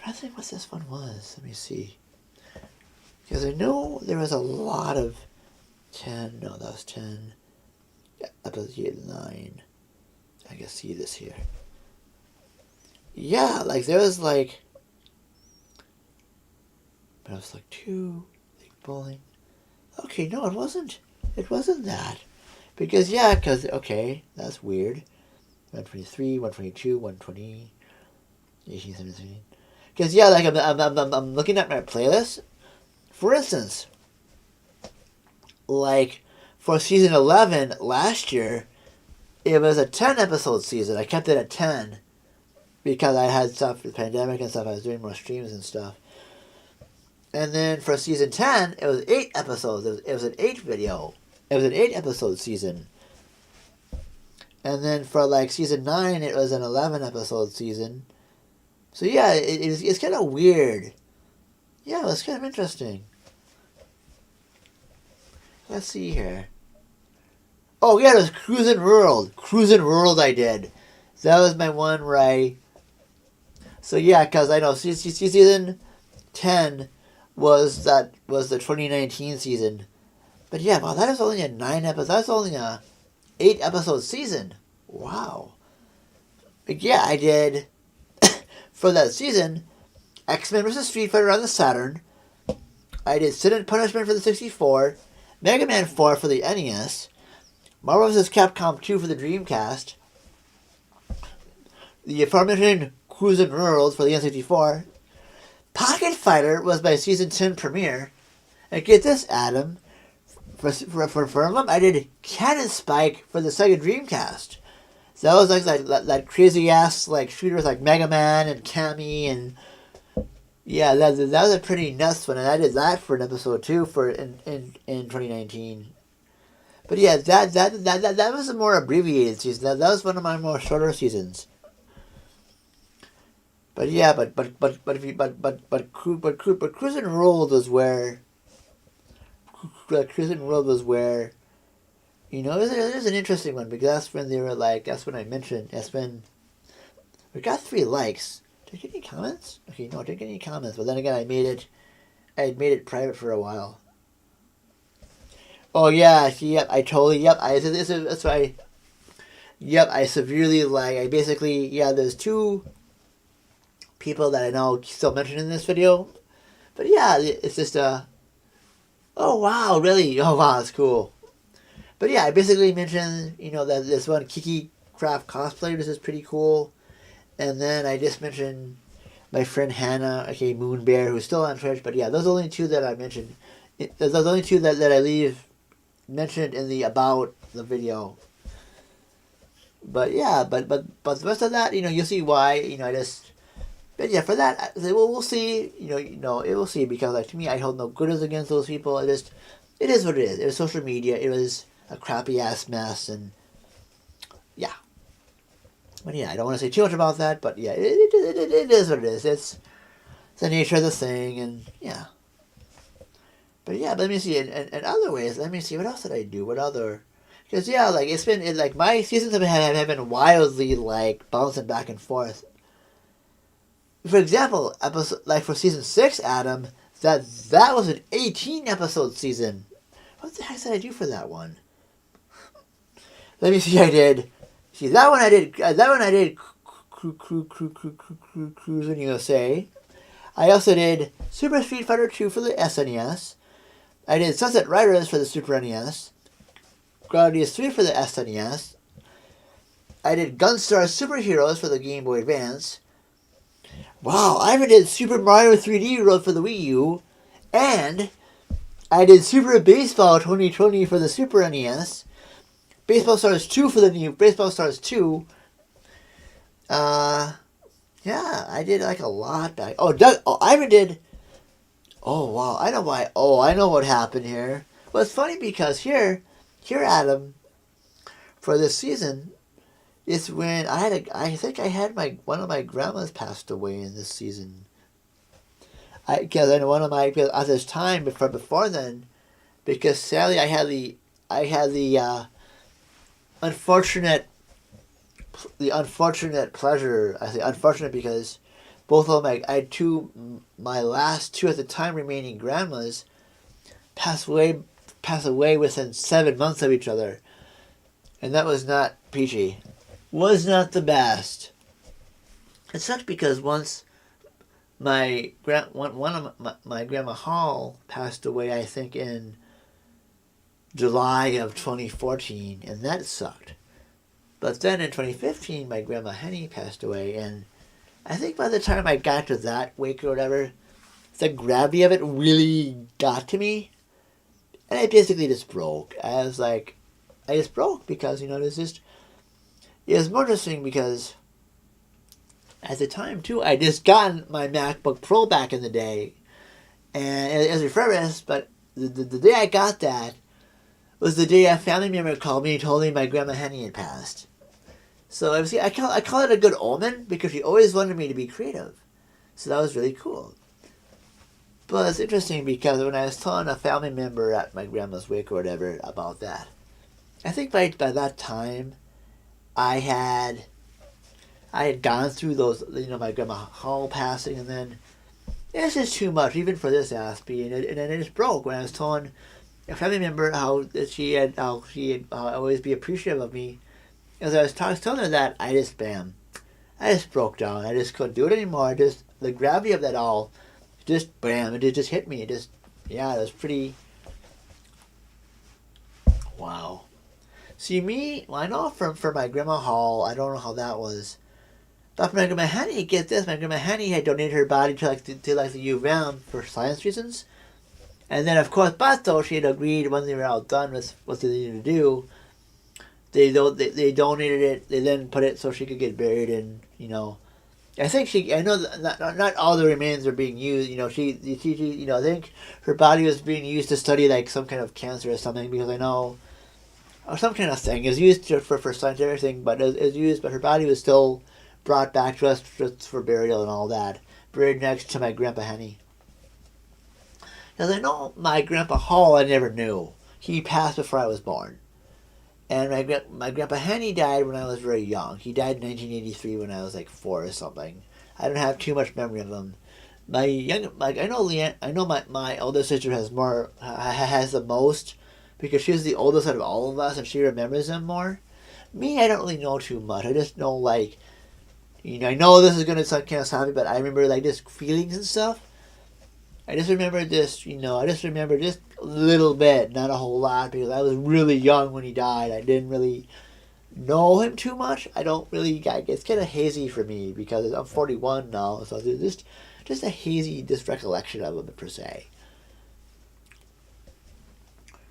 I think what this one was. Let me see. Because I know there was a lot of 10. No, that was 10. Yeah, that was 9. I can see this here. Yeah, like there was like... But it was like 2. Like bowling. Okay, no, it wasn't. It wasn't that. Because, okay, that's weird. 123, 122, 120, 18, 17... Because, like, I'm looking at my playlist. For instance, like, for season 11 last year, it was a 10-episode season. I kept it at 10 because I had stuff with the pandemic and stuff. I was doing more streams and stuff. And then for season 10, it was 8 episodes. It was an 8 video. It was an 8-episode season. And then for, like, season 9, it was an 11-episode season. So yeah, it's kind of weird. Yeah, it's kind of interesting. Let's see here. Oh yeah, it was Cruisin' World. Cruisin' World I did. That was my one where I... So yeah, because I know season 10 was the 2019 season. But yeah, wow, that is only a 9 episode. That's only a 8 episode season. Wow. But yeah, I did for that season X-Men vs. Street Fighter on the Saturn. I did Sin and Punishment for the 64, Mega Man 4 for the NES, Marvel vs. Capcom 2 for the Dreamcast, the aforementioned Cruisin' World for the N64. Pocket Fighter was my season 10 premiere. And get this, Adam. For them, I did Cannon Spike for the Sega Dreamcast. So that was like that crazy ass like shooters like Mega Man and Cammy and yeah, that was a pretty nuts one, and I did that for an episode too for in 2019. But yeah, that was a more abbreviated season. That was one of my more shorter seasons. But yeah, but Cruisin' World was where you know it was an interesting one because that's when they were like that's when I mentioned that's when we got 3 likes. Did I get any comments? Okay, no, I didn't get any comments. But then again, I had made it private for a while. Oh yeah, yep, I totally yep. That's why. Yep, I severely like. I basically there's 2 people that I know still mentioned in this video, but yeah, it's just oh wow, really? Oh wow, that's cool. But yeah, I basically mentioned that this one Kiki Craft cosplay. This is pretty cool. And then I just mentioned my friend Hannah, okay, Moon Bear, who's still on Twitch. But yeah, those are the only 2 that I mentioned. Those are the only 2 that I mentioned in the about the video. But yeah, but the rest of that, you'll see why. I just. But yeah, for that, we'll see. It will see because like to me, I hold no grudges against those people. It is what it is. It was social media. It was a crappy ass mess, and yeah. But yeah, I don't want to say too much about that, but yeah, it is what it is. It's the nature of the thing, and yeah. But yeah, but let me see. In other ways, let me see. What else did I do? What other? Because yeah, like it's been like my seasons have been wildly like bouncing back and forth. For example, episode like for season 6, Adam, that was an 18 episode season. What the heck did I do for that one? Let me see. I did. See that one I did. Cruisin' USA. I also did Super Street Fighter 2 for the SNES. I did Sunset Riders for the Super NES. Gradius 3 for the SNES. I did Gunstar Superheroes for the Game Boy Advance. Wow, I even did Super Mario 3D World for the Wii U. And I did Super Baseball 2020 for the Super NES. Baseball Stars 2 for the new Baseball Stars 2. Yeah, I did like a lot back. I even did. Oh wow, I know why. Oh, I know what happened here. Well, it's funny because here, Adam, for this season, it's when I think I had one of my grandmas passed away in this season. Because I know at this time before then, because sadly I had the unfortunate pleasure. I say unfortunate because both of them, I had my last 2 at the time remaining grandmas pass away within 7 months of each other, and that was not peachy. Was not the best. It sucked because once one of my grandma Hall passed away, I think in July of 2014, and that sucked. But then in 2015, my grandma Henny passed away, and I think by the time I got to that wake or whatever, the gravity of it really got to me, and I basically just broke. I just broke because, it was more interesting because at the time, too, I just gotten my MacBook Pro back in the day, and it was refurbished, but the day I got that was the day a family member called me and told me my grandma Henny had passed. So I call it a good omen because she always wanted me to be creative. So that was really cool. But it's interesting because when I was telling a family member at my grandma's wake or whatever about that, I think by that time, I had gone through those, my grandma Hall passing, and then it's just too much, even for this Aspie, and then it just broke when I was telling a family member how she had always be appreciative of me. As I was telling her that, I just broke down. I just couldn't do it anymore. The gravity of that all, just bam, it just hit me. Yeah, it was pretty. Wow. See me, well, I know for my grandma Hall, I don't know how that was. But for my grandma Henny, get this, my grandma Henny had donated her body to the U of M for science reasons. And then, of course, but though she had agreed when they were all done with what they needed to do, they donated it. They then put it so she could get buried in, I think I know that not all the remains are being used. I think her body was being used to study like some kind of cancer or something, because I know, or some kind of thing. It was used for scientific thing, but it was used, but her body was still brought back to us just for burial and all that. Buried next to my grandpa Henny. Because I know my grandpa Hall I never knew. He passed before I was born. And my grandpa Henny died when I was very young. He died in 1983 when I was like 4 or something. I don't have too much memory of him. I know my older sister has the most, because she's the oldest out of all of us and she remembers them more. Me, I don't really know too much. I just know like, I know this is gonna sound kind of sloppy, but I remember like just feelings and stuff. I just remember just a little bit, not a whole lot, because I was really young when he died. I didn't really know him too much. It's kind of hazy for me because I'm 41 now, so there's just a hazy recollection of him per se.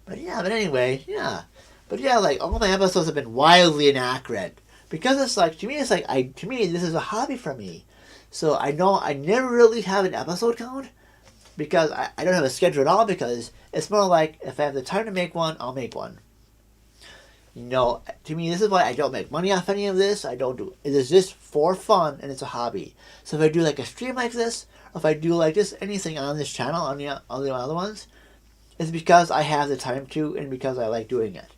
But anyway, yeah. But yeah, like all my episodes have been wildly inaccurate, because it's like to me this is a hobby for me. So I know I never really have an episode count, because I don't have a schedule at all, because it's more like if I have the time to make one, I'll make one. To me, this is why I don't make money off any of this. I don't do it. It's just for fun, and it's a hobby. So if I do like a stream like this, or if I do like just anything on this channel, on the other ones, it's because I have the time to, and because I like doing it.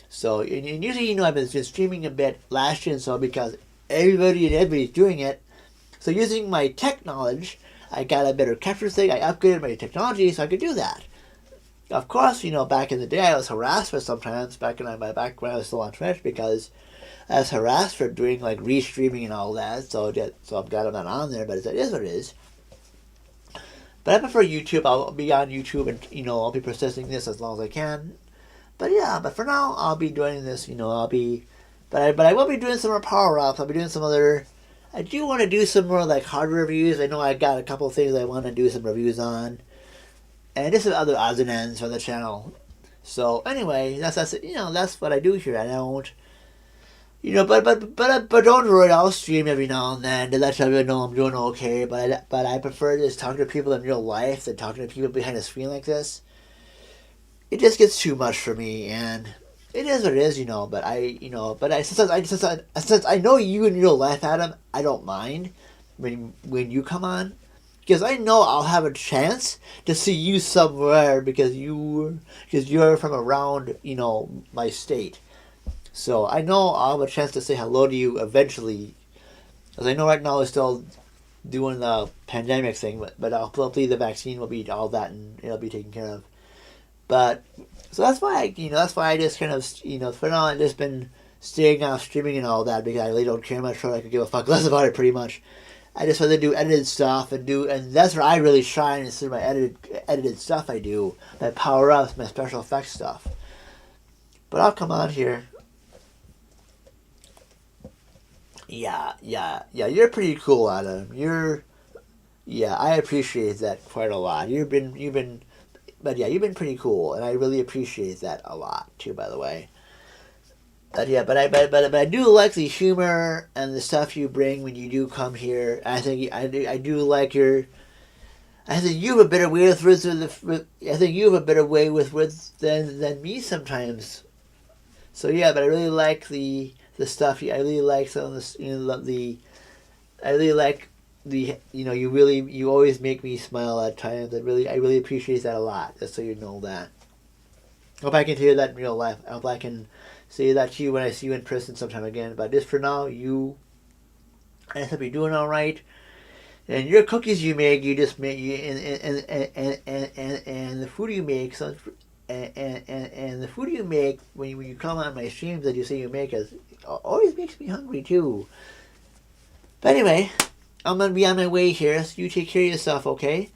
So, and usually, I've been just streaming a bit last year, and so because everybody's doing it. So using my tech knowledge, I got a better capture thing. I upgraded my technology so I could do that. Of course, back in the day, I was harassed for sometimes back when I was still on Twitch, because I was harassed for doing like restreaming and all that. So I'm glad I'm not on there, but it is what it is. But I prefer YouTube. I'll be on YouTube, and I'll be processing this as long as I can. But for now, I'll be doing this. But I will be doing some more power ups. I'll be doing some other. I do want to do some more like hardware reviews. I know I got a couple of things I want to do some reviews on, and just some other odds and ends for the channel. So anyway, that's what I do here. I don't, but don't worry. I'll stream every now and then to let everyone know I'm doing okay. But I prefer just talking to people in real life than talking to people behind a screen like this. It just gets too much for me, and it is what it is, But since I know you in real life, Adam, I don't mind when you come on, because I know I'll have a chance to see you somewhere, because you're from around my state. So I know I'll have a chance to say hello to you eventually, because I know right now we're still doing the pandemic thing, but hopefully the vaccine will be all that and it'll be taken care of. But so that's why I just kind of for now I've just been staying off streaming and all that, because I really don't care much for it. I could give a fuck less about it pretty much. I just rather do edited stuff and that's where I really shine, is through my edited stuff I do, my power ups, my special effects stuff. But I'll come on here. Yeah, you're pretty cool, Adam. I appreciate that quite a lot. You've been pretty cool, and I really appreciate that a lot too, by the way. But I do like the humor and the stuff you bring when you do come here. I think I do like your. I think you have a better way I think you have a better way with than me sometimes. So but I really like the stuff. I really like some of this. I really like you always make me smile at times. I really appreciate that a lot. Just so you know that. I hope I can hear that in real life. I hope I can say that to you when I see you in person sometime again. But just for now, I just hope you're doing all right. And your cookies you make, you just make and the food you make. So and the food you make when you come on my streams that you say you make always makes me hungry too. But anyway, I'm gonna be on my way here, so you take care of yourself, okay?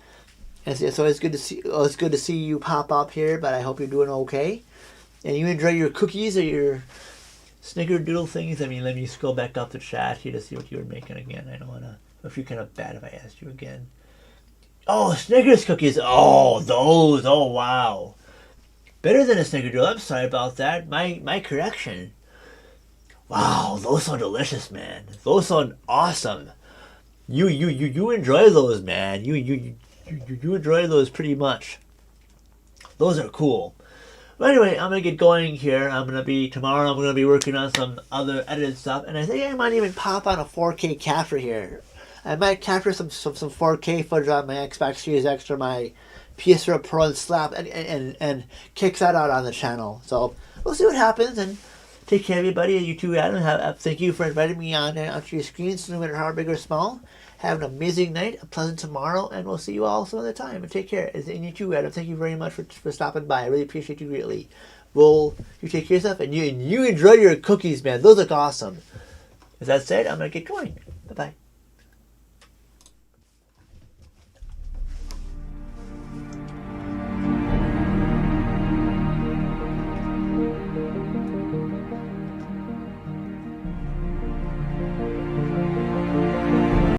And it's always good to see. It's good to see you pop up here, but I hope you're doing okay. And you enjoy your cookies or your snickerdoodle things. I mean, let me scroll back up the chat here to see what you were making again. I don't wanna. I feel kind of bad if I asked you again. Oh, Snickers cookies. Oh, those. Oh, wow. Better than a snickerdoodle. I'm sorry about that. My correction. Wow, those sound delicious, man. Those sound awesome. You enjoy those, man. You enjoy those pretty much. Those are cool. But anyway, I'm gonna get going here. Tomorrow. I'm gonna be working on some other edited stuff, and I think I might even pop on a 4K capture here. I might capture some 4K footage on my Xbox Series X or my PS4 Pro and slap and kick that out on the channel. So we'll see what happens, and take care, everybody. You too, Adam. Thank you for inviting me on onto your screens, no matter how big or small. Have an amazing night, a pleasant tomorrow, and we'll see you all some other time. And take care. And you too, Adam. Thank you very much for stopping by. I really appreciate you greatly. Well, you take care of yourself, and you enjoy your cookies, man. Those look awesome. With that said, I'm going to get going.